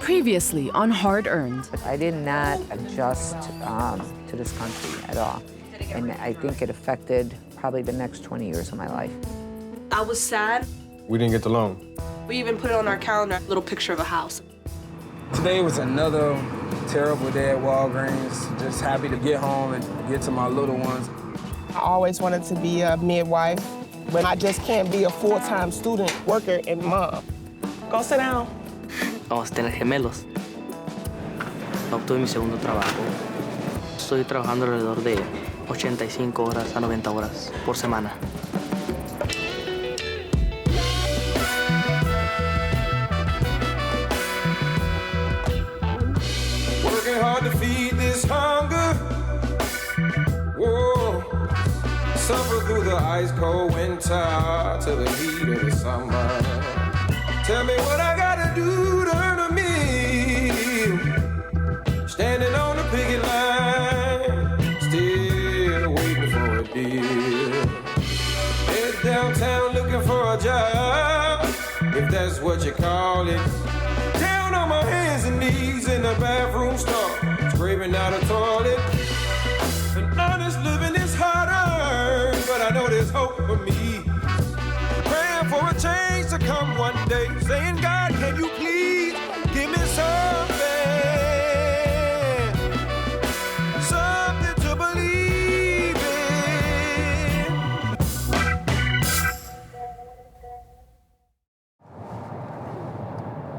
Previously on Hard Earned. I did not adjust to this country at all. And I think it affected probably the next 20 years of my life. I was sad. We didn't get the loan. We even put it on our calendar, a little picture of a house. Today was another terrible day at Walgreens. Just happy to get home and get to my little ones. I always wanted to be a midwife, but I just can't be a full-time student, worker, and mom. Go sit down. Vamos a tener gemelos. Obtuve mi segundo trabajo. Estoy trabajando alrededor de 85 horas a 90 horas por semana. Working hard to feed this hunger. Whoa. Suffer through the ice cold winter to the heat of the summer. Tell me what I gotta do to earn a meal. Standing on the picket line, still waiting for a deal. Head downtown looking for a job, if that's what you call it. Down on my hands and knees in the bathroom stall, scraping out a toilet. An honest living is hard earned, but I know there's hope for me. Praying for a change to come one day, saying, God, can you please give me something to believe in.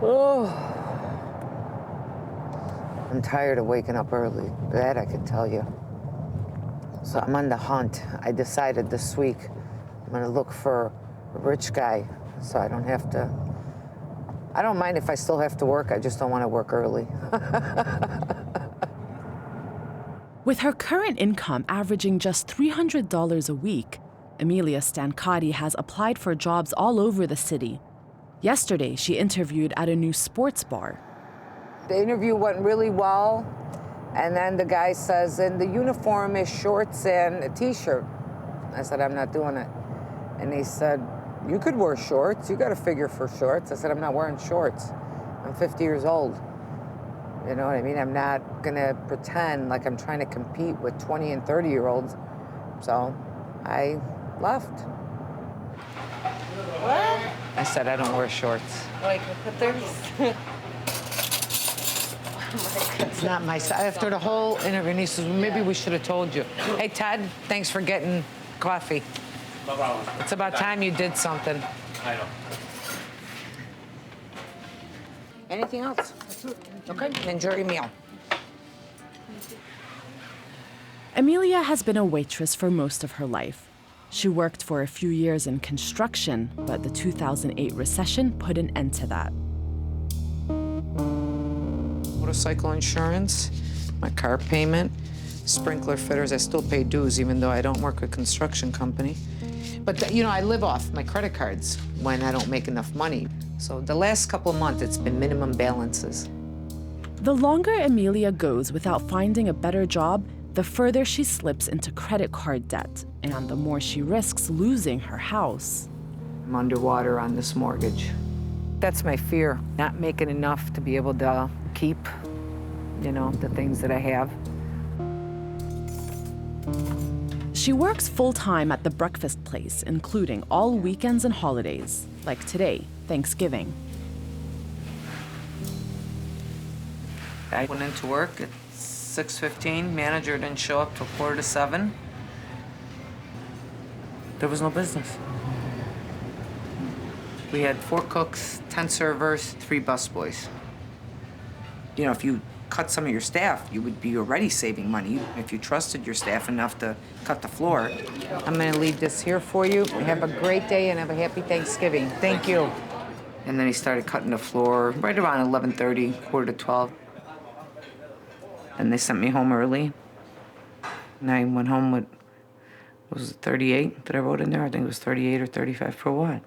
Oh, I'm tired of waking up early. That I can tell you. So I'm on the hunt. I decided this week I'm gonna look for a rich guy so I don't have to. I don't mind if I still have to work, I just don't want to work early. With her current income averaging just $300 a week, Amelia Stancati has applied for jobs all over the city. Yesterday, she interviewed at a new sports bar. The interview went really well, and then the guy says, and the uniform is shorts and a t-shirt. I said, I'm not doing it. And he said, you could wear shorts. You got a figure for shorts. I said, I'm not wearing shorts. I'm 50 years old. You know what I mean? I'm not gonna pretend like I'm trying to compete with 20 and 30-year-olds. So I left. What? I said, I don't wear shorts. Like, put theirs? It's not my size. After the whole interview, he says, well, maybe we should have told you. Hey, Ted, thanks for getting coffee. No problem. It's about time you did something. I know. Anything else? Okay, enjoy your meal. Amelia has been a waitress for most of her life. She worked for a few years in construction, but the 2008 recession put an end to that. Motorcycle insurance, my car payment, sprinkler fitters. I still pay dues even though I don't work with a construction company. But, you know, I live off my credit cards when I don't make enough money. So the last couple of months, it's been minimum balances. The longer Amelia goes without finding a better job, the further she slips into credit card debt, and the more she risks losing her house. I'm underwater on this mortgage. That's my fear, not making enough to be able to keep, you know, the things that I have. She works full-time at the breakfast place, including all weekends and holidays, like today, Thanksgiving. I went into work at 6:15. Manager didn't show up till 6:45. There was no business. We had 4 cooks, 10 servers, 3 busboys. You know, if you cut some of your staff, you would be already saving money if you trusted your staff enough to cut the floor. I'm gonna leave this here for you. Have a great day and have a happy Thanksgiving. Thank you. And then he started cutting the floor right around 11:30, 11:45. And they sent me home early. And I went home with, was it 38 that I wrote in there? I think it was 38 or 35 for what?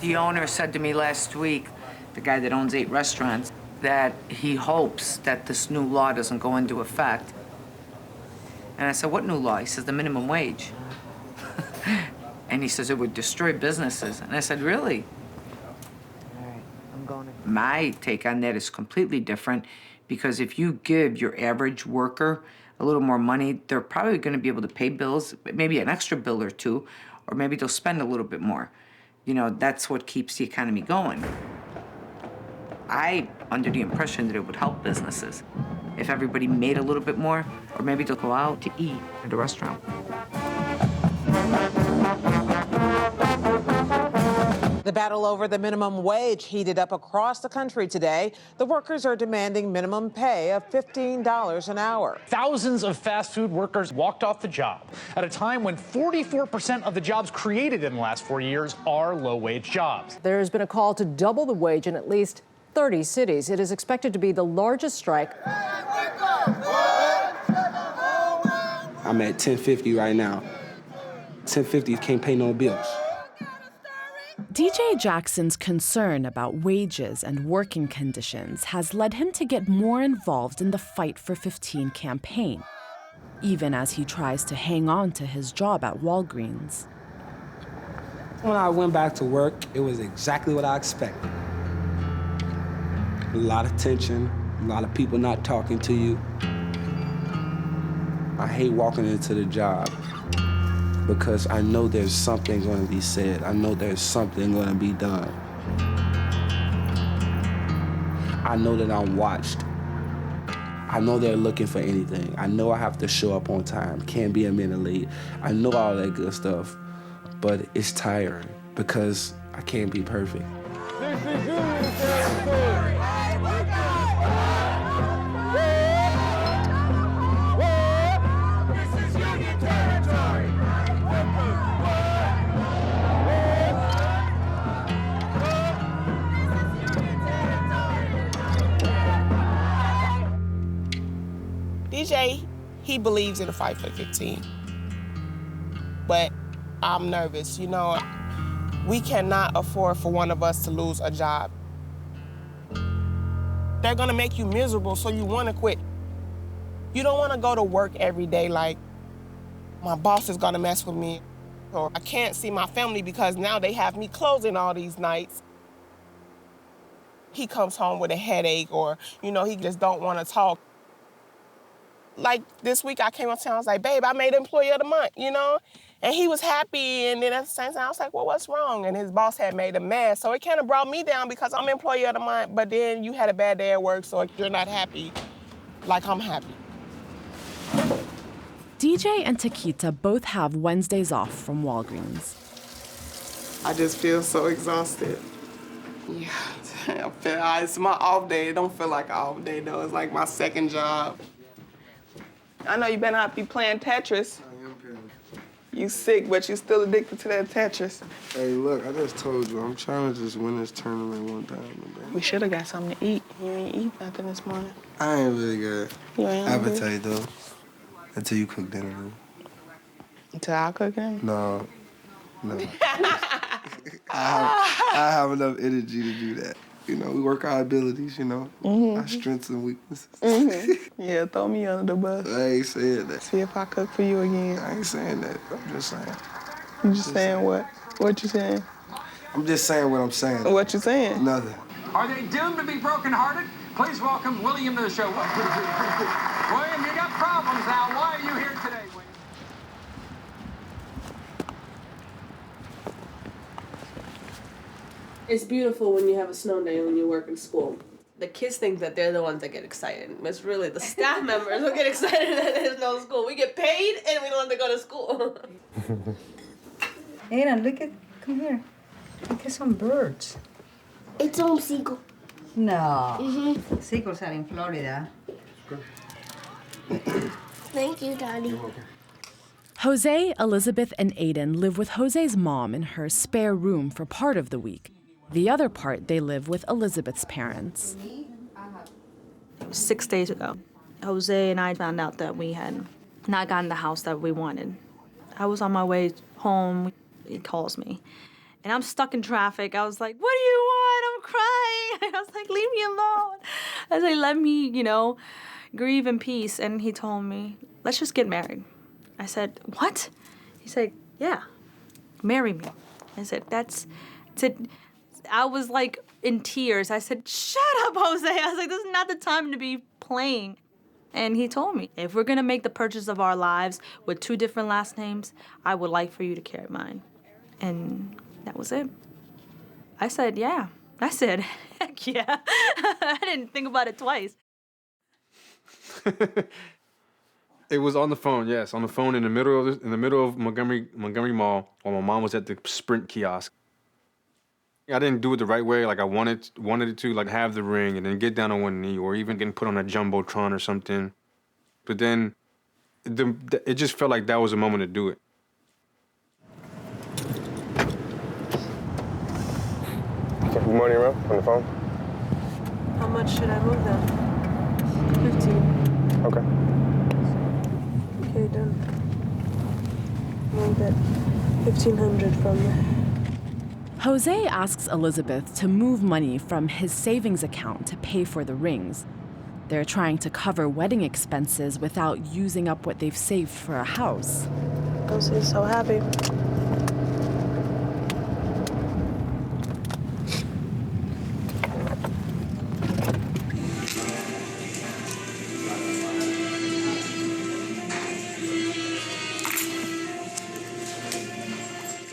The owner said to me last week, the guy that owns 8 restaurants, that he hopes that this new law doesn't go into effect. And I said, what new law? He says, the minimum wage. And he says, it would destroy businesses. And I said, really? All right, I'm My take on that is completely different, because if you give your average worker a little more money, they're probably going to be able to pay bills, maybe an extra bill or two, or maybe they'll spend a little bit more. You know, that's what keeps the economy going. I'm under the impression that it would help businesses if everybody made a little bit more, or maybe they'll go out to eat at a restaurant. The battle over the minimum wage heated up across the country today. The workers are demanding minimum pay of $15 an hour. Thousands of fast food workers walked off the job at a time when 44% of the jobs created in the last 4 years are low-wage jobs. There has been a call to double the wage in at least 30 cities. It is expected to be the largest strike. I'm at $10.50 right now. $10.50 can't pay no bills. DJ Jackson's concern about wages and working conditions has led him to get more involved in the Fight for 15 campaign, even as he tries to hang on to his job at Walgreens. When I went back to work, it was exactly what I expected. A lot of tension, a lot of people not talking to you. I hate walking into the job because I know there's something going to be said. I know there's something going to be done. I know that I'm watched. I know they're looking for anything. I know I have to show up on time, can't be a minute late. I know all that good stuff, but it's tiring because I can't be perfect. This is Union territory. This is Union territory. DJ, he believes in a fight for 15. But I'm nervous, you know. We cannot afford for one of us to lose a job. They're gonna make you miserable, so you wanna quit. You don't wanna go to work every day like, my boss is gonna mess with me, or I can't see my family because now they have me closing all these nights. He comes home with a headache, or, you know, he just don't wanna talk. Like this week I came up to him, I was like, babe, I made Employee of the Month, you know? And he was happy, and then at the same time, I was like, well, what's wrong? And his boss had made him mad, so it kind of brought me down because I'm Employee of the Month, but then you had a bad day at work, so you're not happy like I'm happy. DJ and Taquita both have Wednesdays off from Walgreens. I just feel so exhausted. Yeah, it's my off day. It don't feel like an off day, though. It's like my second job. I know you better not be playing Tetris. You sick, but you still addicted to that Tetris. Hey, look, I just told you, I'm trying to just win this tournament one time. Man. We should have got something to eat. You ain't eat nothing this morning. I ain't really got You ain't appetite, though, until you cook dinner, though. Until I cook dinner? No. I have enough energy to do that. You know, we work our abilities, you know, our strengths and weaknesses. Yeah, throw me under the bus. I ain't saying that. See if I cook for you again. I ain't saying that. I'm just saying. You just saying what? What you saying? I'm just saying what I'm saying. What you saying? Nothing. Are they doomed to be brokenhearted? Please welcome William to the show. William, you got problems now. Why are you here today, William? It's beautiful when you have a snow day when you work in school. The kids think that they're the ones that get excited. It's really the staff members who get excited that there's no school. We get paid and we don't have to go to school. Aiden, come here. Look at some birds. It's on seagull. No. Seagulls are in Florida. Thank you, Daddy. Jose, Elizabeth, and Aiden live with Jose's mom in her spare room for part of the week. The other part, they live with Elizabeth's parents. 6 days ago, Jose and I found out that we had not gotten the house that we wanted. I was on my way home. He calls me. And I'm stuck in traffic. I was like, what do you want? I'm crying. I was like, leave me alone. I said, let me, grieve in peace. And he told me, let's just get married. I said, what? He said, yeah, marry me. I said, I was like in tears. I said, shut up, Jose. I was like, this is not the time to be playing. And he told me, if we're gonna make the purchase of our lives with 2 different last names, I would like for you to carry mine. And that was it. I said, yeah. I said, heck yeah. I didn't think about it twice. It was on the phone, yes, on the phone in the middle of Montgomery Mall while my mom was at the Sprint kiosk. I didn't do it the right way, like I wanted it to, like have the ring and then get down on one knee or even getting put on a jumbotron or something. But then it just felt like that was a moment to do it. Good morning, Ro, on the phone. How much should I move them? 15. Okay. Okay, done. Move it. 1,500 from there. Jose asks Elizabeth to move money from his savings account to pay for the rings. They're trying to cover wedding expenses without using up what they've saved for a house. Jose's so happy.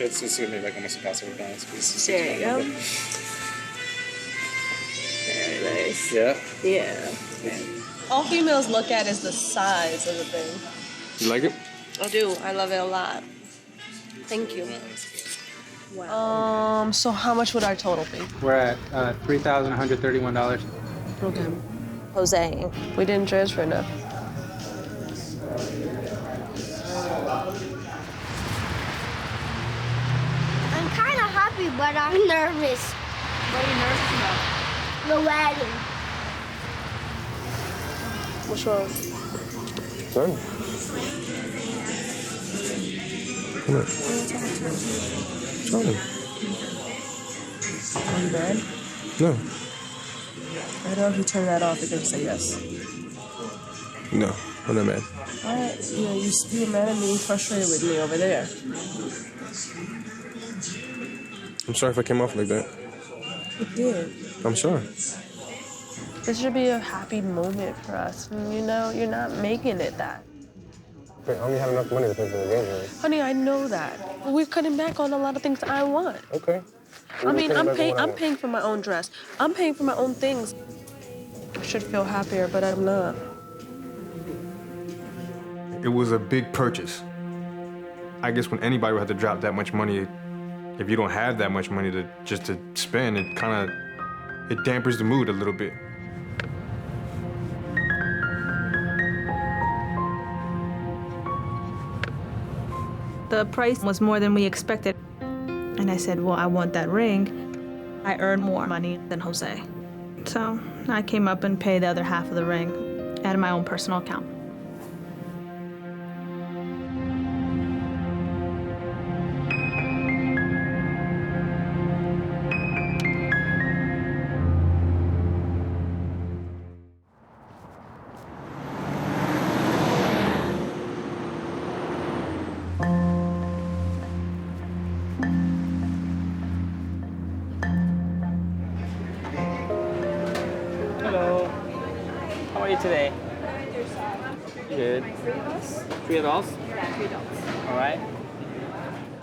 It's gonna be like almost a passive balance. There you go. Very nice. Yeah? Yeah. All females look at is the size of the thing. You like it? I do. I love it a lot. Thank you. Wow. So how much would our total be? We're at $3,131. Okay. Jose, we didn't transfer enough. I'm kind of happy, but I'm nervous. What are you nervous about? The wedding. What's wrong? Son. Come on. Tell me. Are you mad? No. I know if you turn that off, you're gonna say yes. No, I'm not mad. All right, you're mad at me, frustrated with me over there. I'm sorry if I came off like that. It did. I'm sorry. This should be a happy moment for us. And you're not making it that. Wait, I only had enough money to pay for the game, right? Honey, I know that. But we're cutting back on a lot of things I want. Okay. I mean, I'm paying for my own dress. I'm paying for my own things. I should feel happier, but I'm not. It was a big purchase. I guess when anybody would have to drop that much money, if you don't have that much money to spend, it dampers the mood a little bit. The price was more than we expected. And I said, well, I want that ring. I earn more money than Jose. So I came up and paid the other half of the ring out of my own personal account. Hello. How are you today? Good. 3 adults? Yeah, 3 adults. All right.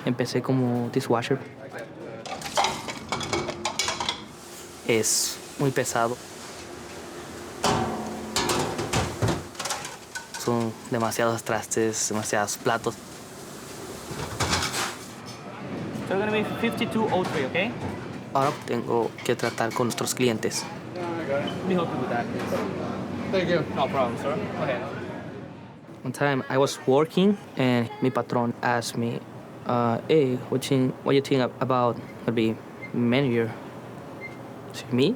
Empecé como dishwasher. Es muy pesado. Son demasiados trastes, demasiados platos. So we're going to be 5203, okay? Ahora tengo que tratar con nuestros clientes. Let me help you with that. Thank you. No problem, sir. Go ahead. One time I was working and mi patron asked me, hey, what you think about to be manager? I said, me?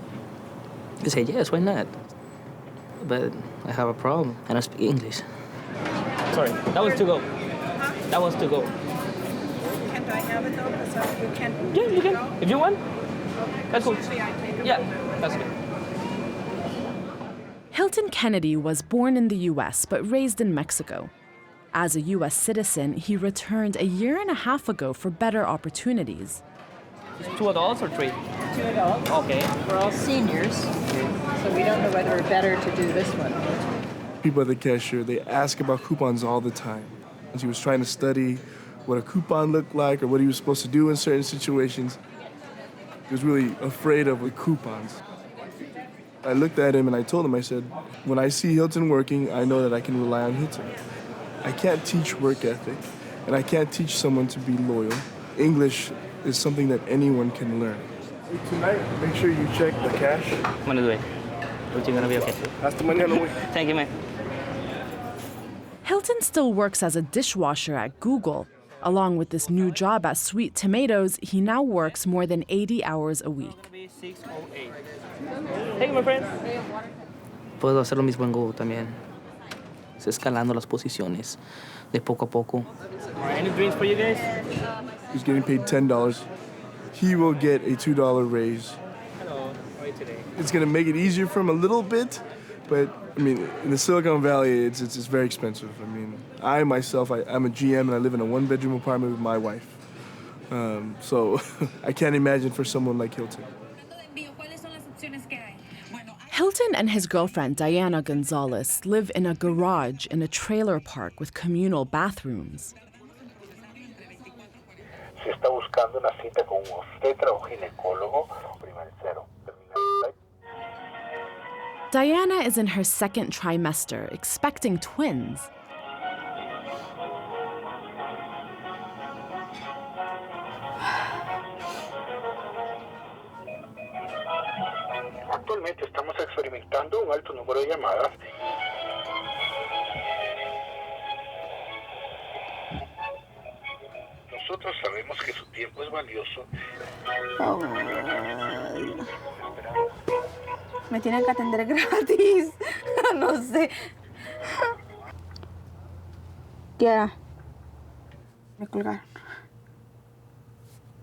He said, yes, why not? But I have a problem. I don't speak English. Sorry, that was to go. That was to go. Can't I have it though? Because you can't. Yeah, you can. If you want. That's cool. Usually I take it. Yeah, that's good. Hilton Kennedy was born in the U.S. but raised in Mexico. As a U.S. citizen, he returned a year and a half ago for better opportunities. 2 adults or 3? two adults. Okay. We're all seniors, so we don't know whether it's better to do this one. People at the cashier, they ask about coupons all the time. And he was trying to study what a coupon looked like or what he was supposed to do in certain situations. He was really afraid of the coupons. I looked at him and I told him, I said, when I see Hilton working, I know that I can rely on Hilton. I can't teach work ethic, and I can't teach someone to be loyal. English is something that anyone can learn. Tonight, make sure you check the cash. I'm gonna do it. Everything's gonna be okay. Hasta mañana, güey. Thank you, man. Hilton still works as a dishwasher at Google. Along with this new job at Sweet Tomatoes, he now works more than 80 hours a week. Thank you, my friend. Puedo hacer lo mismo en Google también. Es escalando las posiciones de poco a poco. Any drinks for you guys? He's getting paid $10. He will get a $2 raise. Hello, how are you today? It's gonna make it easier for him a little bit, but I mean, in the Silicon Valley, it's very expensive. I mean, I myself, I'm a GM and I live in a one-bedroom apartment with my wife. So I can't imagine for someone like Hilton. Hilton and his girlfriend, Diana Gonzalez, live in a garage in a trailer park with communal bathrooms. Si está buscando una cita con un obstetra o ginecólogo, prima el cero. Diana is in her second trimester, expecting twins. Actualmente estamos experimentando un alto número de llamadas. Nosotros sabemos que su tiempo es valioso. Me tienen que atender gratis. No sé. Ya. Me colgaron.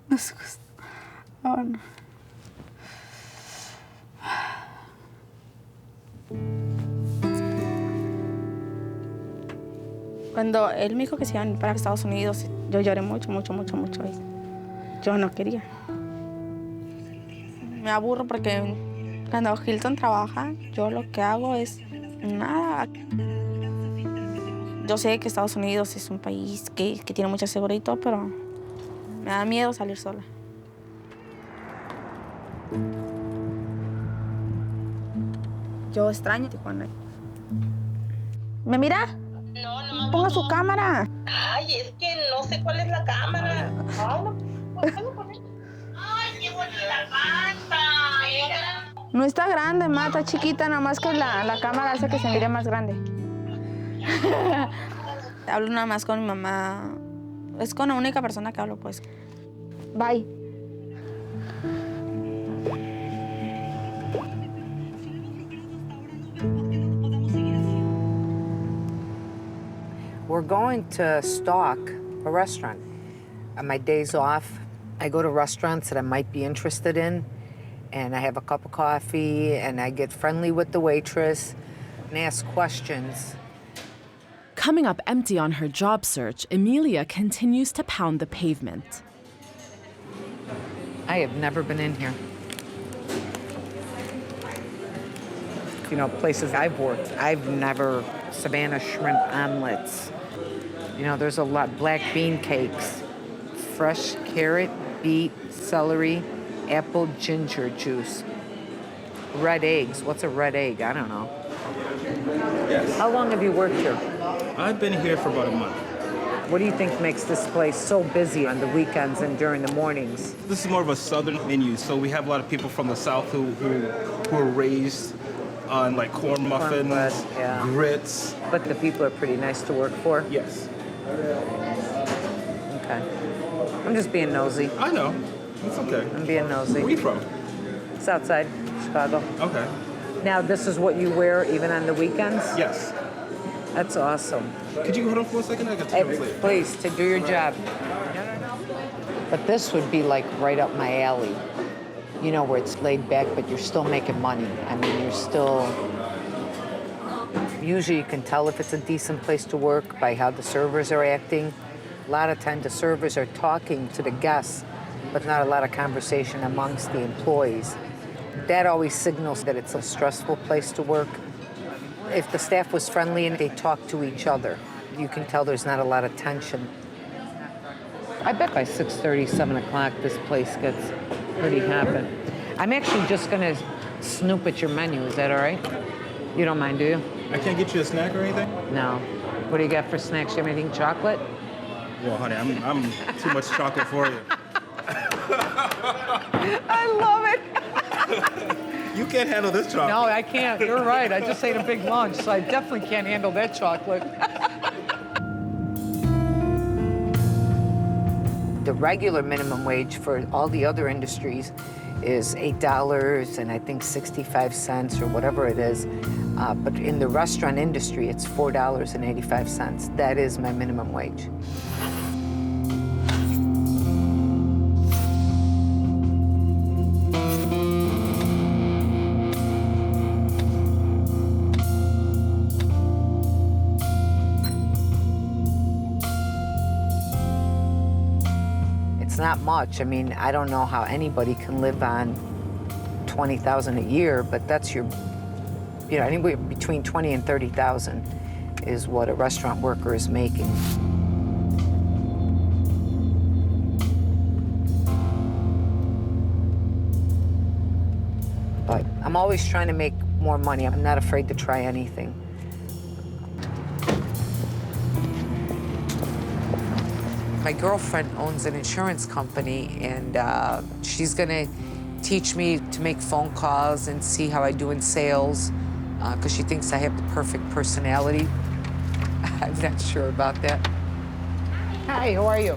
No sé. Oh, no. Cuando él me dijo que se iban para Estados Unidos, yo lloré mucho. Yo no quería. Me aburro porque cuando Hilton trabaja, yo lo que hago es nada. Yo sé que Estados Unidos es un país que tiene mucha seguridad y todo, pero me da miedo salir sola. Yo extraño Tijuana. ¿Me mira? No, Ponga su cámara. Ay, es que no sé cuál es la cámara. Ay, no puedo poner. Ay, qué bonita pasta. No está grande, ma, está chiquita, nada más que la cámara hace que se mire más grande. Hablo nada más con mi mamá. Es con la única persona que hablo, pues. Bye. We're going to stalk a restaurant. On my days off, I go to restaurants that I might be interested in, and I have a cup of coffee, and I get friendly with the waitress and ask questions. Coming up empty on her job search, Emilia continues to pound the pavement. I have never been in here. You know, places I've worked, I've never, Savannah shrimp omelets. You know, there's a lot, black bean cakes, fresh carrot, beet, celery, apple ginger juice. Red eggs, what's a red egg? I don't know. Yes. How long have you worked here? I've been here for about a month. What do you think makes this place so busy on the weekends and during the mornings? This is more of a southern menu, so we have a lot of people from the south who are raised on like corn muffins, Cornbread, yeah. grits. But the people are pretty nice to work for? Yes. Okay. I'm just being nosy. I know. It's okay. I'm being nosy. Where are you from? Southside, Chicago. Okay. Now, this is what you wear even on the weekends? Yes. That's awesome. Could you hold on for a second? I got to take Please, to do your job. But this would be like right up my alley. You know, where it's laid back, but you're still making money. I mean, you're still... Usually you can tell if it's a decent place to work by how the servers are acting. A lot of times the servers are talking to the guests but not a lot of conversation amongst the employees. That always signals that it's a stressful place to work. If the staff was friendly and they talk to each other, you can tell there's not a lot of tension. I bet by 6:30, 7 o'clock, this place gets pretty hopping. I'm actually just gonna snoop at your menu. Is that all right? You don't mind, do you? I can't get you a snack or anything? No. What do you got for snacks? You have anything chocolate? Well, honey, I'm too much chocolate for you. I love it. You can't handle this chocolate. No, I can't. You're right. I just ate a big lunch, so I definitely can't handle that chocolate. The regular minimum wage for all the other industries is $8 and I think 65 cents or whatever it is. But in the restaurant industry, it's $4.85. That is my minimum wage. It's not much. I mean, I don't know how anybody can live on $20,000 a year, but that's your, you know, anywhere between $20,000 and $30,000 is what a restaurant worker is making. But I'm always trying to make more money. I'm not afraid to try anything. My girlfriend owns an insurance company, and she's gonna teach me to make phone calls and see how I do in sales, because she thinks I have the perfect personality. I'm not sure about that. Hi, how are you?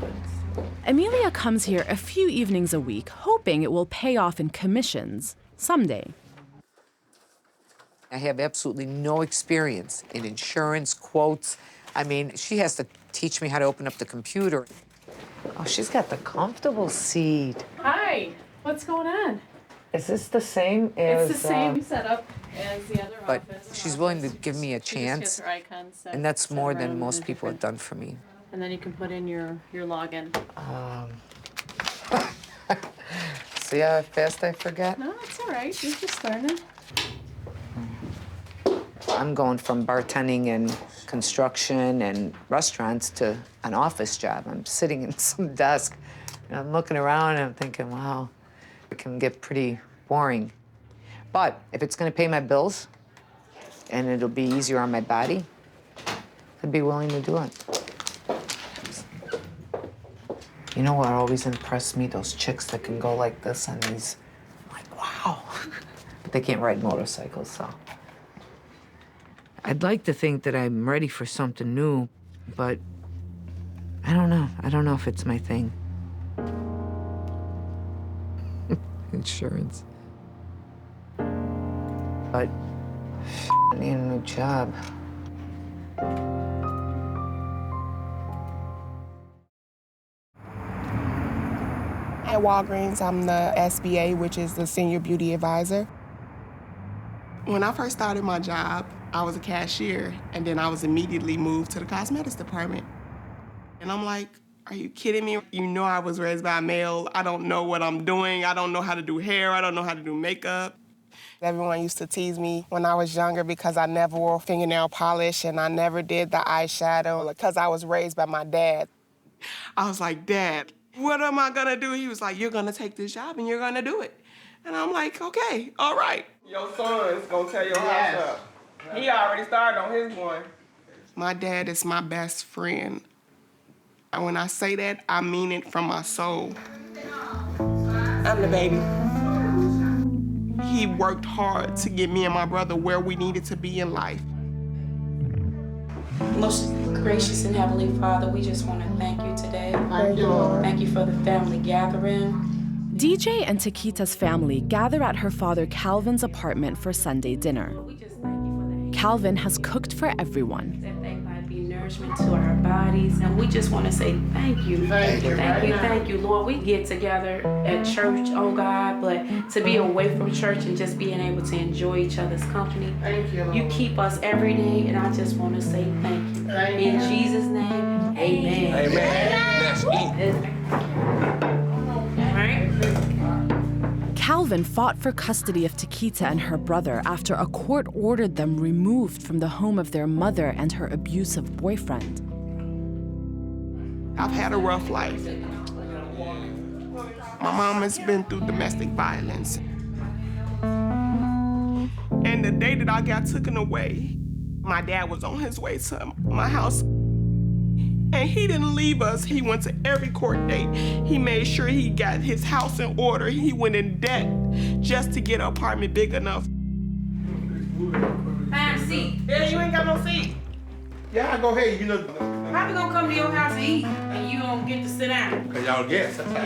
Amelia comes here a few evenings a week, hoping it will pay off in commissions someday. I have absolutely no experience in insurance, quotes. I mean, she has to teach me how to open up the computer. Oh, she's got the comfortable seat. Hi, what's going on? Is this the same as... It's the same setup as the other But office. she's willing to give me a She just chance, gets her icon set, and that's set more around than in most a people have different- done for me. And then you can put in your login. See how fast I forget? No, it's all right. You're just learning. I'm going from bartending and construction and restaurants to an office job. I'm sitting in some desk, and I'm looking around, and I'm thinking, wow, it can get pretty boring. But if it's gonna pay my bills, and it'll be easier on my body, I'd be willing to do it. You know what always impressed me? Those chicks that can go like this on these, I'm like, wow. But they can't ride motorcycles, so. I'd like to think that I'm ready for something new, but I don't know. I don't know if it's my thing. Insurance. But I need a new job. At Walgreens, I'm the SBA, which is the Senior Beauty Advisor. When I first started my job, I was a cashier, and then I was immediately moved to the cosmetics department. And I'm like, are you kidding me? You know I was raised by a male. I don't know what I'm doing. I don't know how to do hair. I don't know how to do makeup. Everyone used to tease me when I was younger because I never wore fingernail polish and I never did the eyeshadow because I was raised by my dad. I was like, Dad, what am I gonna do? He was like, you're gonna take this job and you're gonna do it. And I'm like, okay, all right. Your son's gonna tear your house up. He already started on his one. My dad is my best friend. And when I say that, I mean it from my soul. I'm the baby. He worked hard to get me and my brother where we needed to be in life. Most gracious and Heavenly Father, we just want to thank you today. Thank you, Lord. Thank you for the family gathering. DJ and Taquita's family gather at her father Calvin's apartment for Sunday dinner. Calvin has cooked for everyone. That they might be nourishment to our bodies. And we just want to say thank you. Thank you, Lord. We get together at church, oh God, but to be away from church and just being able to enjoy each other's company. Thank you, Lord. You keep us every day, and I just want to say thank you. In Jesus' name, amen. Amen. All Calvin fought for custody of Taquita and her brother after a court ordered them removed from the home of their mother and her abusive boyfriend. I've had a rough life. My mom has been through domestic violence. And the day that I got taken away, my dad was on his way to my house. And he didn't leave us. He went to every court date. He made sure he got his house in order. He went in debt just to get an apartment big enough. Have a seat. Yeah, you ain't got no seat. Yeah, go ahead. You know. How we gonna come to your house and eat and you don't get to sit down? Cause y'all guests. That's how.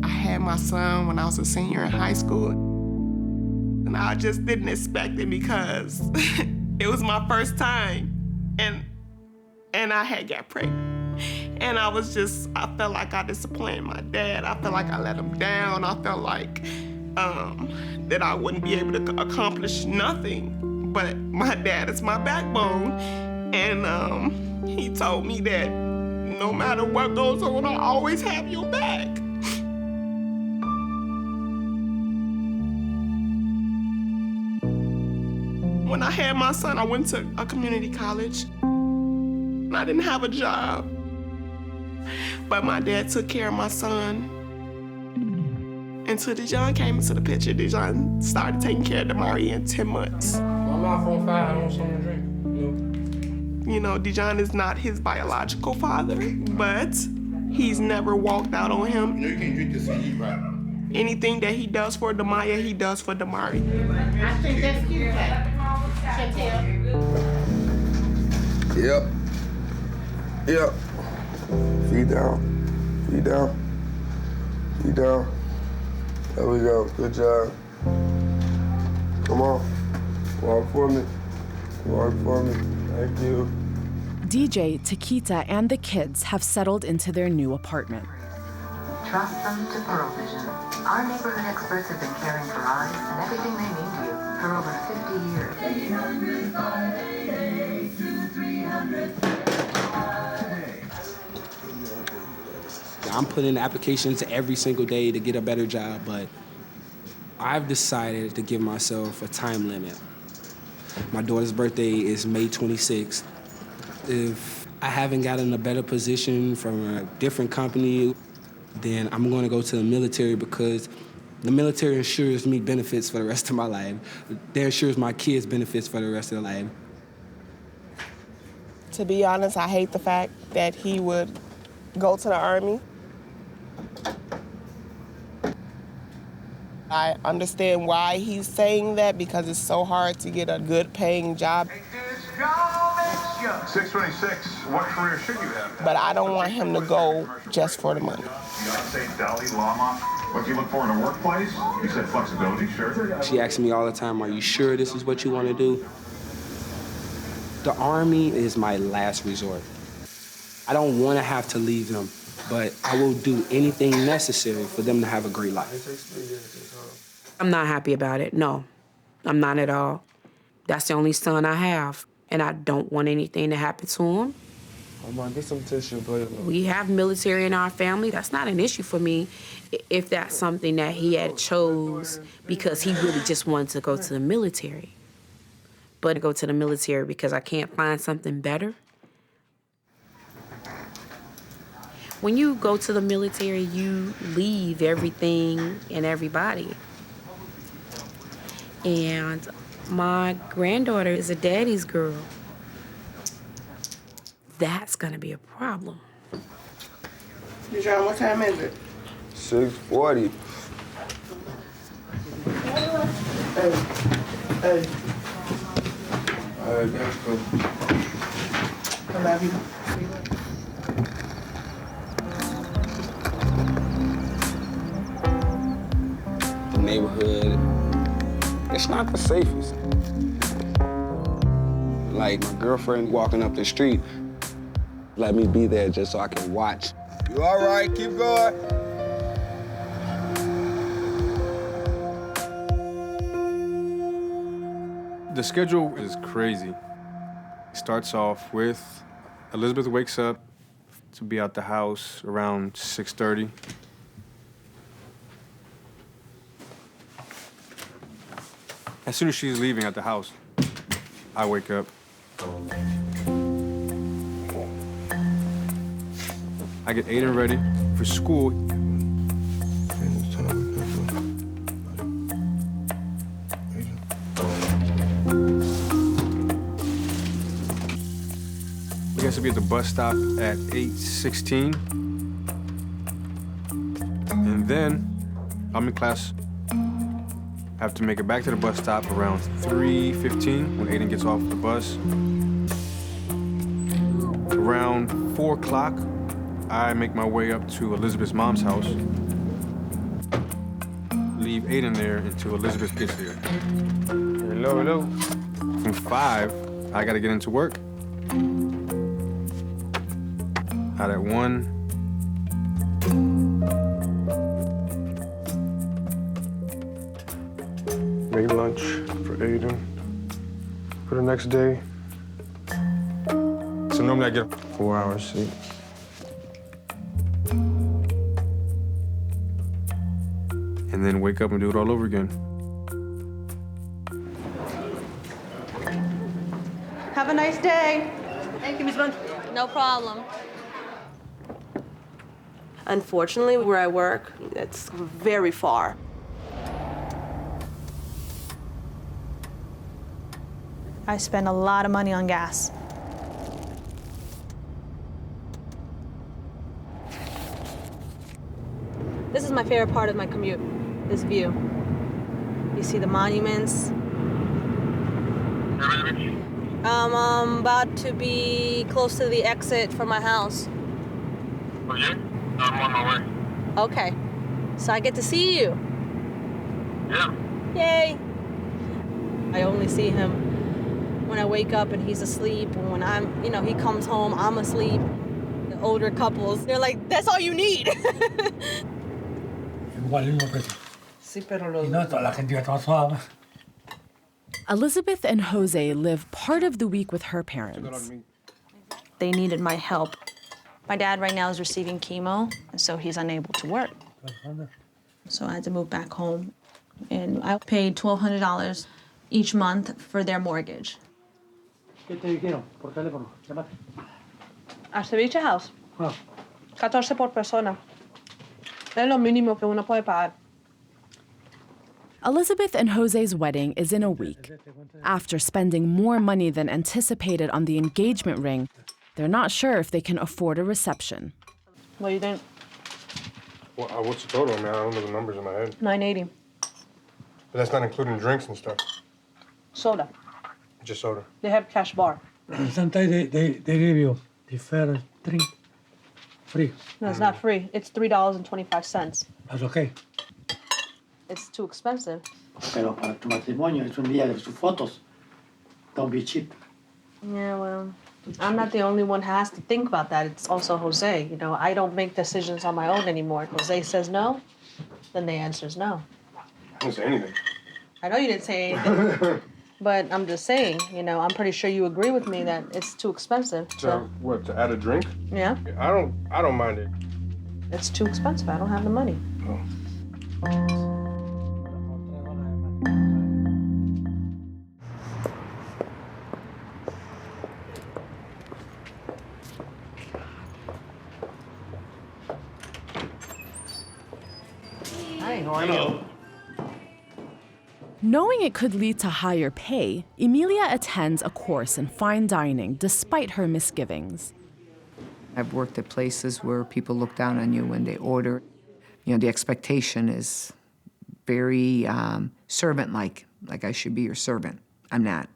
I had my son when I was a senior in high school. And I just didn't expect it because it was my first time. And I had got pregnant. And I felt like I disappointed my dad. I felt like I let him down. I felt like that I wouldn't be able to accomplish nothing. But my dad is my backbone. And he told me that no matter what goes on, I always have your back. When I had my son, I went to a community college. And I didn't have a job. But my dad took care of my son. Until Dijon came into the picture, Dijon started taking care of Damari in 10 months. I'm off on 5, I want something to drink. You know, Dijon is not his biological father, but he's never walked out on him. You know you can't drink this and eat, right? Anything that he does for Damaya, he does for Damari. I think that's cute, Chantel. Yep. Feet down. Feet down. Feet down. There we go. Good job. Come on. Walk for me. Walk for me. Thank you. DJ, Taquita, and the kids have settled into their new apartment. Trust them to Pearl Vision. Our neighborhood experts have been caring for eyes and everything they mean to you for over 50 years. I'm putting in applications every single day to get a better job, but I've decided to give myself a time limit. My daughter's birthday is May 26th. If I haven't gotten a better position from a different company, then I'm going to go to the military because the military ensures me benefits for the rest of my life. They ensures my kids benefits for the rest of their life. To be honest, I hate the fact that he would go to the Army. I understand why he's saying that because it's so hard to get a good paying job. 626, what career should you have? But I don't want him to go just for the money. Beyonce, Dalai Lama, what do you look for in a workplace? You said flexibility, sure. She asks me all the time, are you sure this is what you want to do? The Army is my last resort. I don't want to have to leave them, but I will do anything necessary for them to have a great life. I'm not happy about it. No, I'm not at all. That's the only son I have, and I don't want anything to happen to him. I'm gonna get some tissue, please. We have military in our family. That's not an issue for me if that's something that he had chose because he really just wanted to go to the military. But to go to the military because I can't find something better. When you go to the military, you leave everything and everybody. And my granddaughter is a daddy's girl. That's gonna be a problem. Dijon, what time is it? 6:40. Hey. All right, that's cool. I love you. The neighborhood, it's not the safest. Like my girlfriend walking up the street, let me be there just so I can watch. You all right? Keep going. The schedule is crazy. It starts off with Elizabeth wakes up to be out the house around 6:30. As soon as she's leaving at the house, I wake up. I get Aiden ready for school. We have to be at the bus stop at 8:16. And then I'm in class. I have to make it back to the bus stop around 3:15 when Aiden gets off the bus. Around 4 o'clock, I make my way up to Elizabeth's mom's house. Leave Aiden there until Elizabeth gets there. Hello, hello. From 5, I gotta get into work. Out at 1. Make lunch for Aiden for the next day. So normally I get 4 hours sleep. And then wake up and do it all over again. Have a nice day. Thank you, Ms. Bond. No problem. Unfortunately, where I work, it's very far. I spend a lot of money on gas. This is my favorite part of my commute, this view. You see the monuments. I'm about to be close to the exit for my house. Oh, yeah? I'm on my way. Okay, so I get to see you. Yeah. Yay! I only see him when I wake up and he's asleep, and when he comes home, I'm asleep. The older couples, they're like, that's all you need. Elizabeth and Jose live part of the week with her parents. They needed my help. My dad right now is receiving chemo, and so he's unable to work. So I had to move back home, and I paid $1,200 each month for their mortgage. ¿Qué te dijeron por teléfono? Llámate. Al ceviche house. 14 por persona. Es lo mínimo que uno puede pagar. Elizabeth and Jose's wedding is in a week. After spending more money than anticipated on the engagement ring, they're not sure if they can afford a reception. What do you think? Well, what's the total, man? I don't know the numbers in my head. $980. But that's not including drinks and stuff. Soda. Just soda. They have cash bar. Sometimes they give you the fair drink free. No, it's not free. It's $3.25. That's okay. It's too expensive. Pero para tu matrimonio es un día de sus fotos. Don't be cheap. Yeah, well, I'm not the only one who has to think about that. It's also Jose. I don't make decisions on my own anymore. Jose says no, then the answer is no. I didn't say anything. I know you didn't say anything, but I'm just saying, I'm pretty sure you agree with me that it's too expensive. So what, to add a drink? Yeah. I don't mind it. It's too expensive. I don't have the money. Oh. Hi, how are you? Knowing it could lead to higher pay, Emilia attends a course in fine dining despite her misgivings. I've worked at places where people look down on you when they order. The expectation is very servant-like I should be your servant. I'm not.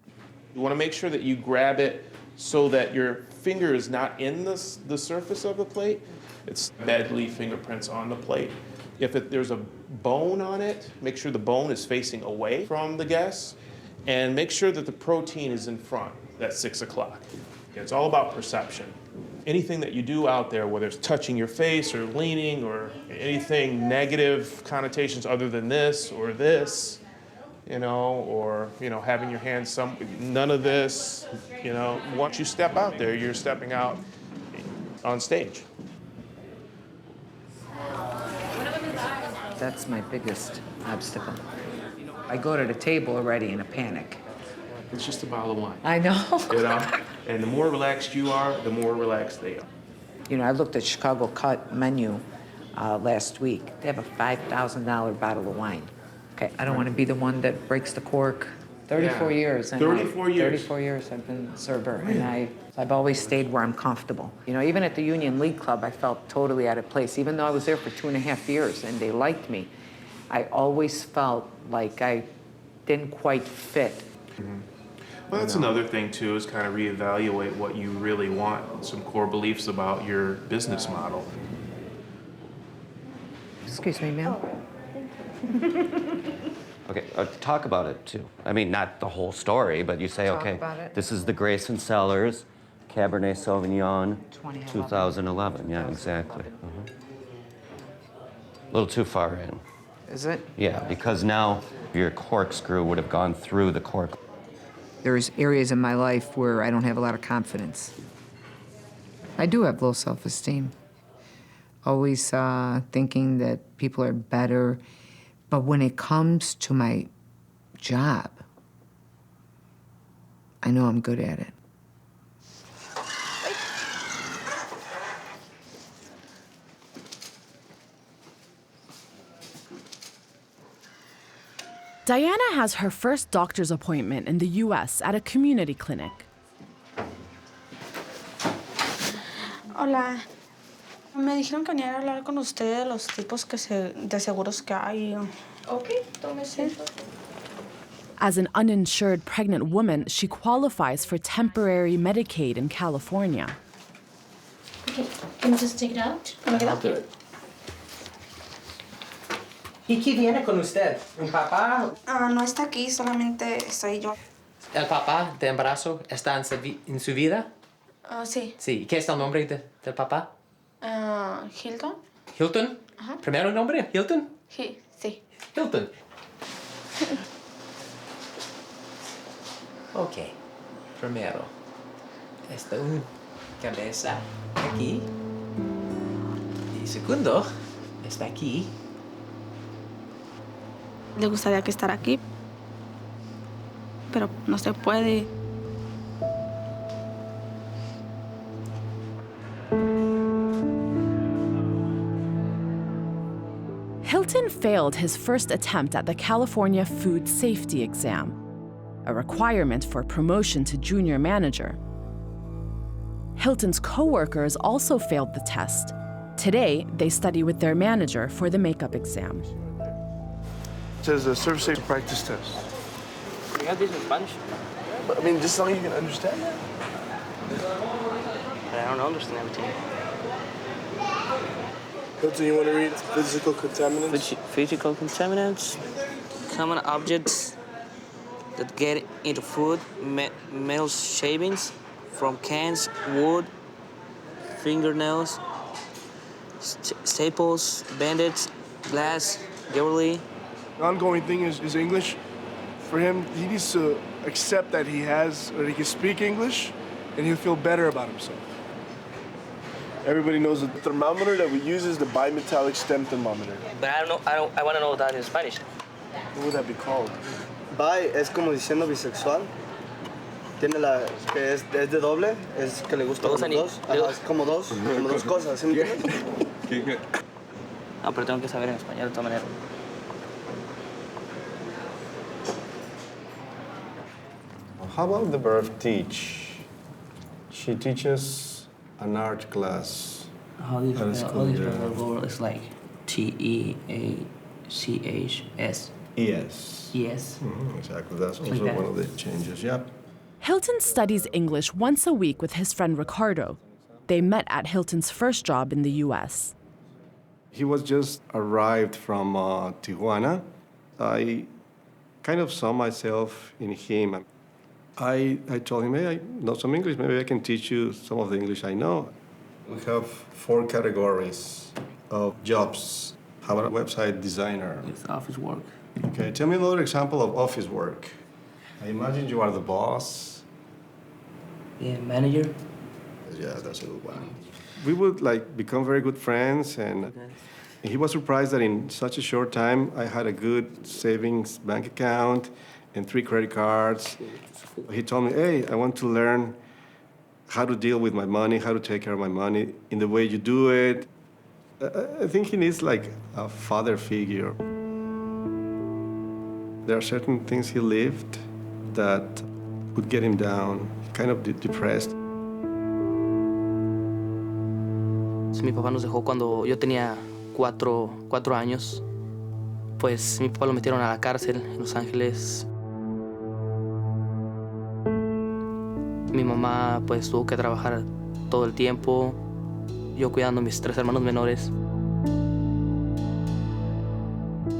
You want to make sure that you grab it so that your finger is not in the surface of the plate. It's deadly fingerprints on the plate. If there's a bone on it, make sure the bone is facing away from the guest, and make sure that the protein is in front at 6 o'clock. It's all about perception. Anything that you do out there, whether it's touching your face or leaning or anything negative connotations other than this or this, or having your hands none of this, once you step out there, you're stepping out on stage. That's my biggest obstacle. I go to the table already in a panic. It's just a bottle of wine. I know. You know? And the more relaxed you are, the more relaxed they are. You know, I looked at Chicago Cut menu last week. They have a $5,000 bottle of wine. Okay, I don't want to be the one that breaks the cork. 34 years. 34 years. 34 years I've been a server, and I've always stayed where I'm comfortable. You know, even at the Union League Club, I felt totally out of place. Even though I was there for 2.5 years and they liked me, I always felt like I didn't quite fit. Mm-hmm. Well, that's another thing, too, is kind of reevaluate what you really want, some core beliefs about your business model. Excuse me, ma'am. Okay, talk about it, too. I mean, not the whole story, but you say, Talk okay, about it. this is the Grayson Cellars Cabernet Sauvignon 2011. 2011. Yeah, exactly. A little too far in. Is it? Yeah, because now your corkscrew would have gone through the cork. There's areas in my life where I don't have a lot of confidence. I do have low self-esteem. Always thinking that people are better. But when it comes to my job, I know I'm good at it. Diana has her first doctor's appointment in the U.S. at a community clinic. Hola. Me dijeron que venía a hablar con usted de los tipos de seguros que hay. Okay, tome asiento. As an uninsured pregnant woman, she qualifies for temporary Medicaid in California. Okay, can you just take it out? I'll do it. ¿Y quién viene con usted? ¿Un papá? No está aquí, solamente estoy yo. ¿El papá de embarazo está en su vida? Sí. Sí. ¿Qué es el nombre del papá? Hilton. ¿Hilton? Ajá. ¿Primero nombre? ¿Hilton? Sí. Hilton. Ok. Primero. Está una cabeza aquí. Y segundo, está aquí. Le gustaría que estar aquí, pero no se puede. Hilton failed his first attempt at the California Food Safety Exam, a requirement for promotion to junior manager. Hilton's coworkers also failed the test. Today, they study with their manager for the makeup exam. It says a service safety practice test. You have this in Spanish? But, I mean, just so you can understand that. I don't understand everything. Hilton, you want to read physical contaminants? Physical contaminants, common objects that get into food, metal shavings from cans, wood, fingernails, staples, bandits, glass, jewelry. The ongoing thing is English. For him, he needs to accept that he can speak English, and he'll feel better about himself. Everybody knows the thermometer that we use is the bimetallic stem thermometer. But I want to know that in Spanish. What would that be called? Bi es como diciendo bisexual. Tiene la que es de doble, es que le gusta los dos. Ajá, es como dos cosas, ¿sí me entiendes? Ah, pero tengo que saber en español de todas maneras. How about the verb teach? She teaches an art class. How do you spell the word? It's like Teachs. Yes. Yes. Exactly. That's also Like that. one of the changes. Yep. Hilton studies English once a week with his friend Ricardo. They met at Hilton's first job in the U.S. He was just arrived from Tijuana. I kind of saw myself in him. I told him, hey, I know some English. Maybe I can teach you some of the English I know. We have 4 categories of jobs. How about a website designer? It's office work. Okay, tell me another example of office work. I imagine you are the boss. Yeah, manager. Yeah, that's a good one. We would become very good friends, and He was surprised that in such a short time, I had a good savings bank account and 3 credit cards. He told me, hey, I want to learn how to deal with my money, how to take care of my money in the way you do it. I think he needs like a father figure. There are certain things he lived that would get him down, kind of depressed. Mi papá nos dejó cuando yo tenía 4 años. Pues mi papá lo metieron a la cárcel en Los Ángeles. Mi mamá pues tuvo que trabajar todo el tiempo, yo cuidando a mis 3 hermanos menores.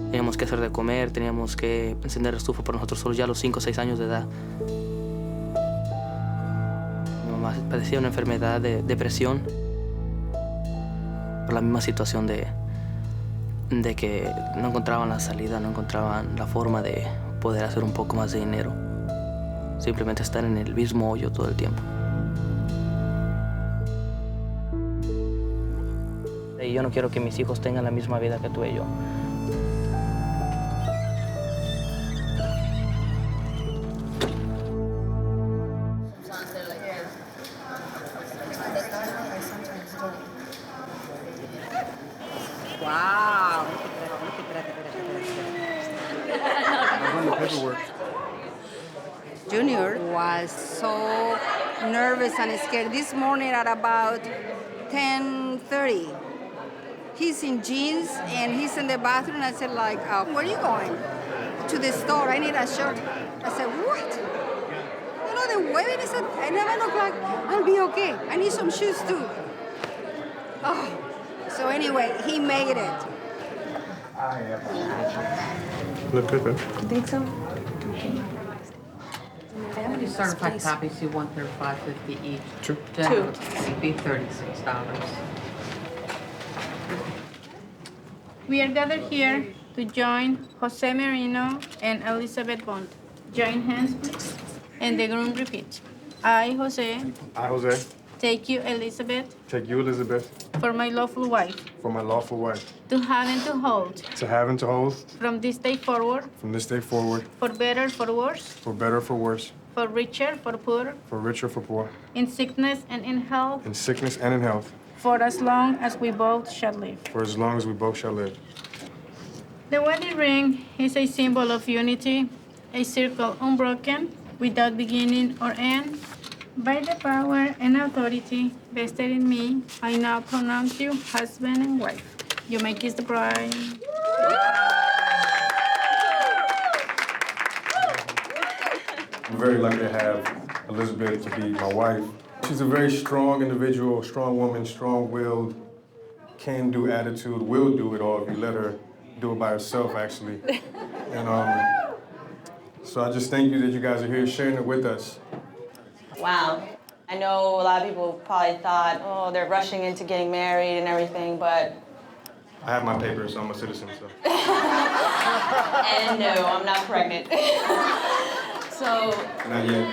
Teníamos que hacer de comer, teníamos que encender estufa por nosotros solos ya a los 5 o 6 años de edad. Mi mamá padecía una enfermedad de depresión por la misma situación de que no encontraban la salida, no encontraban la forma de poder hacer un poco más de dinero. Simplemente estar en el mismo hoyo todo el tiempo. Y yo no quiero que mis hijos tengan la misma vida que tú y yo. Wow. Junior was so nervous and scared. This morning at about 10:30, he's in jeans and he's in the bathroom. I said, like, where are you going? To the store. I need a shirt. I said, what? You know, the wedding is at 11 o'clock. I'll be okay. I need some shoes too. Oh. So anyway, he made it. Look good, babe. You think so? How many certified copies you want? They're $5.50 each. Two. It'd be $36. We are gathered here to join Jose Marino and Elizabeth Bond. Join hands, please. And the groom repeats. I, Jose, I, Jose, take you, Elizabeth, take you, Elizabeth, for my lawful wife, for my lawful wife, to have and to hold, to have and to hold, from this day forward, from this day forward, for better, for worse, for better, for worse, for richer, for poor, for richer, for poor, in sickness and in health, in sickness and in health, for as long as we both shall live. for as long as we both shall live. The wedding ring is a symbol of unity, a circle unbroken, without beginning or end. By the power and authority vested in me, I now pronounce you husband and wife. You may kiss the bride. I'm very lucky to have Elizabeth to be my wife. She's a very strong individual, strong woman, strong-willed, can-do attitude, will do it all if you let her do it by herself, actually. And so I just thank you that you guys are here sharing it with us. Wow. I know a lot of people probably thought, oh, they're rushing into getting married and everything, but... I have my papers, so I'm a citizen, so. And no, I'm not pregnant. So... Not yet.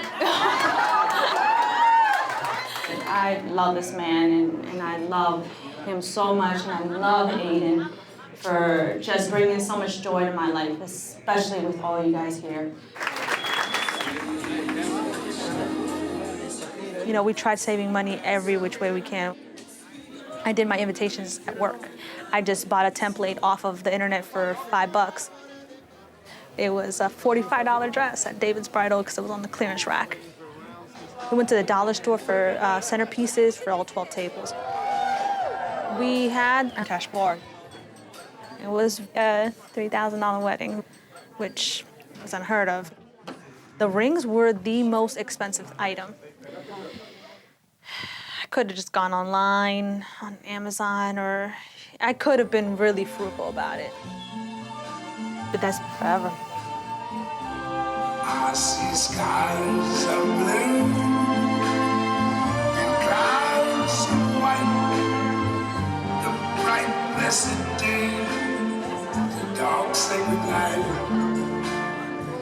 I love this man, and I love him so much, and I love Aiden for just bringing so much joy to my life, especially with all you guys here. You know, we tried saving money every which way we can. I did my invitations at work. I just bought a template off of the internet for $5. It was a $45 dress at David's Bridal because it was on the clearance rack. We went to the dollar store for centerpieces for all 12 tables. We had a cash bar. It was a $3,000 wedding, which was unheard of. The rings were the most expensive item. I could have just gone online, on Amazon, or I could have been really frugal about it. But that's forever. I see skies of blue and clouds of white, the bright blessed day, the dark sacred night,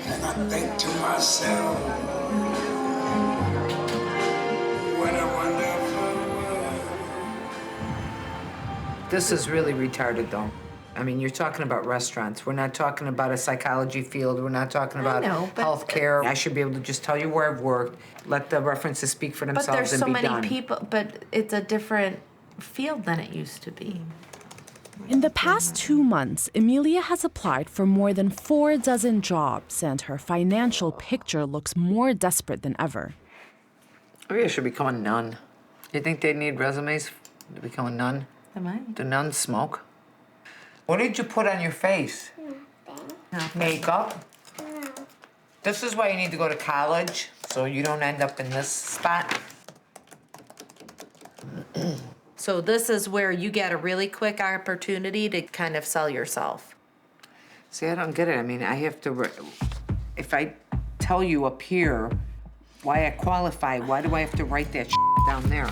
and I think to myself, what a wonderful world. This is really retarded, though. I mean, you're talking about restaurants. We're not talking about a psychology field. We're not talking about healthcare. I should be able to just tell you where I've worked, let the references speak for themselves, But there's and so be many done. people, but it's a different field than it used to be. In the past 2 months, Emilia has applied for more than 4 dozen jobs, and her financial picture looks more desperate than ever. Maybe I should become a nun. You think they need resumes to become a nun? They might. Do nuns smoke? What did you put on your face? Makeup? This is why you need to go to college, so you don't end up in this spot. So this is where you get a really quick opportunity to kind of sell yourself. See, I don't get it. I mean, I have to, if I tell you up here why I qualify, why do I have to write that down there?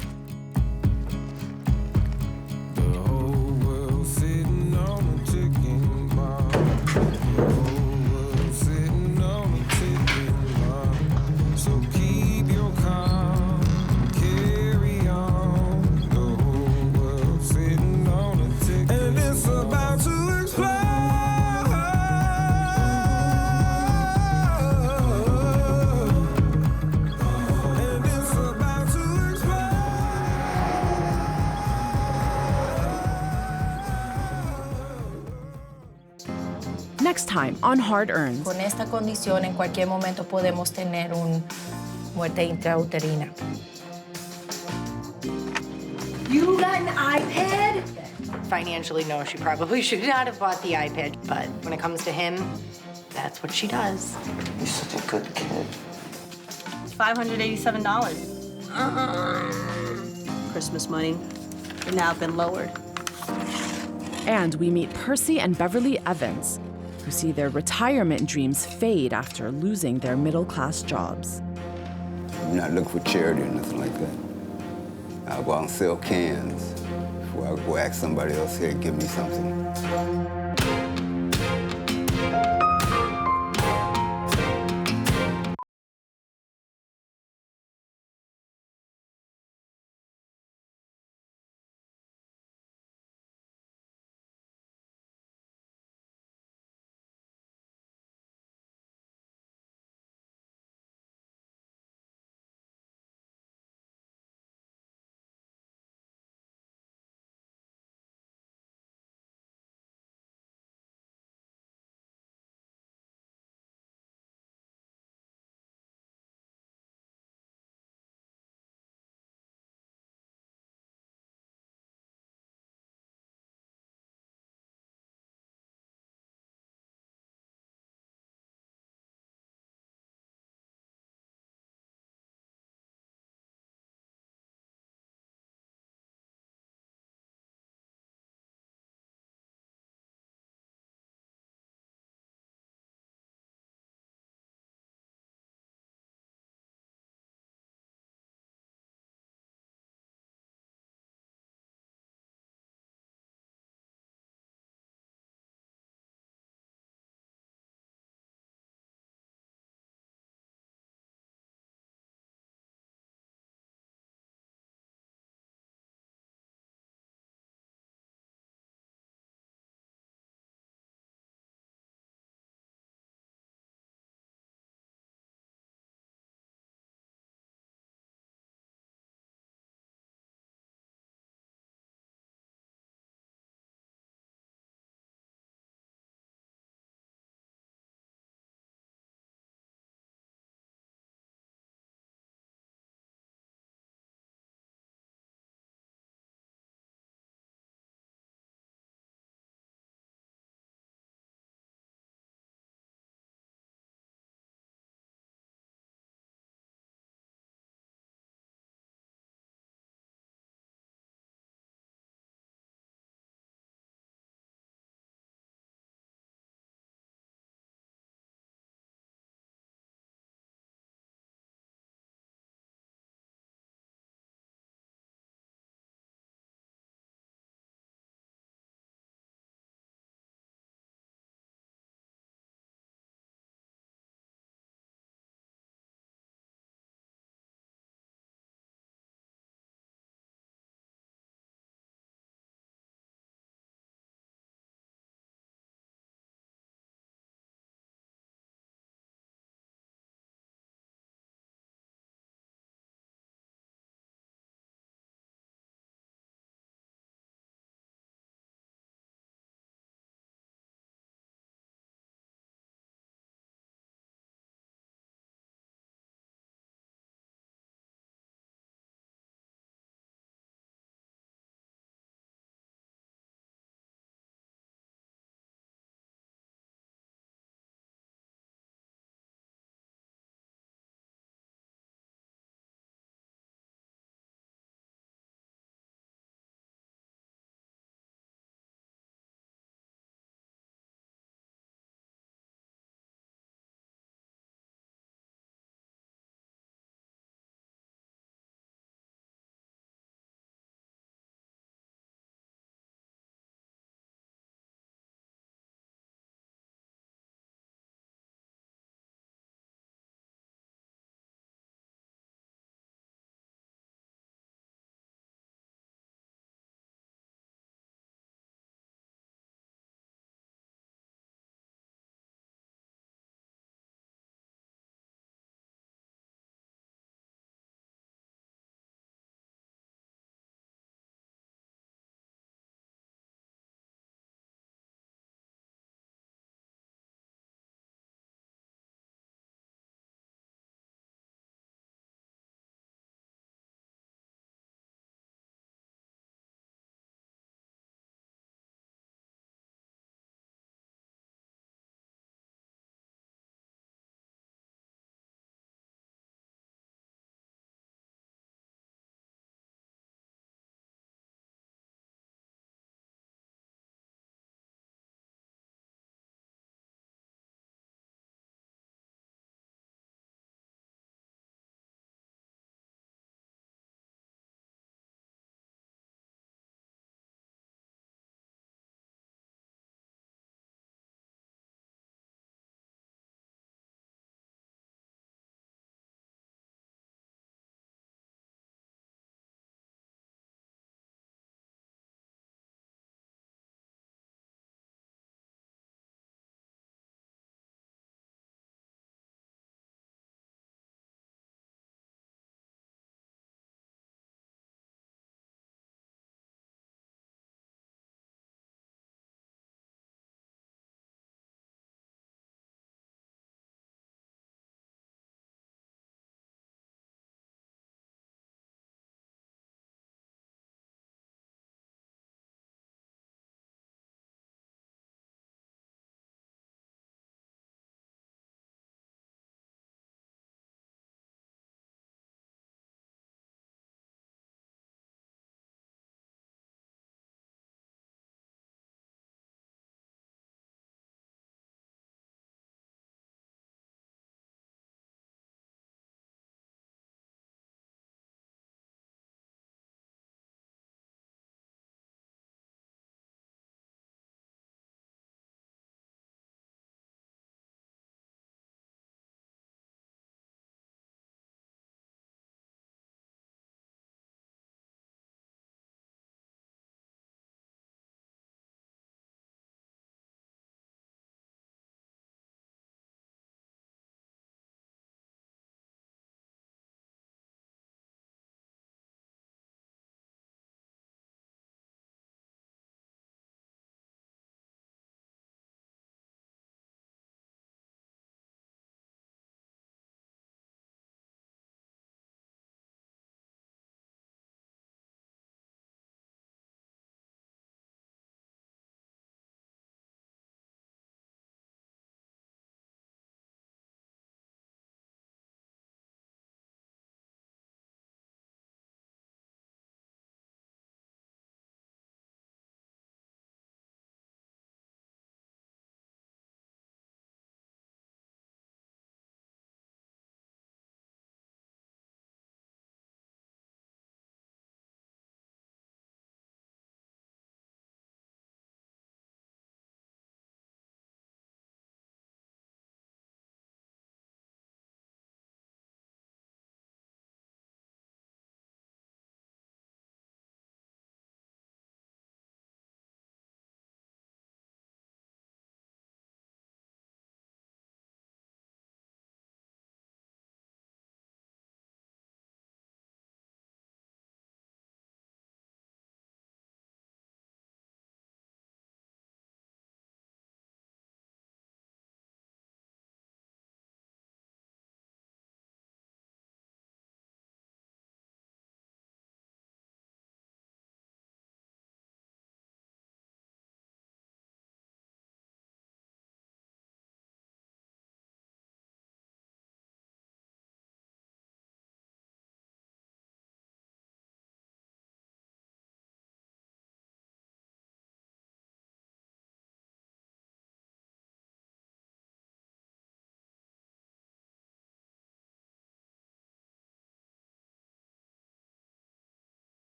Next time on Hard Earned. Con esta condición, en cualquier momento podemos tener una muerte intrauterina. You got an iPad? Financially, no, she probably should not have bought the iPad, but when it comes to him, that's what she does. You're such a good kid. It's $587. Christmas money has now been lowered. And we meet Percy and Beverly Evans, who see their retirement dreams fade after losing their middle-class jobs. I'm not looking for charity or nothing like that. I'll go out and sell cans before I go ask somebody else here to give me something.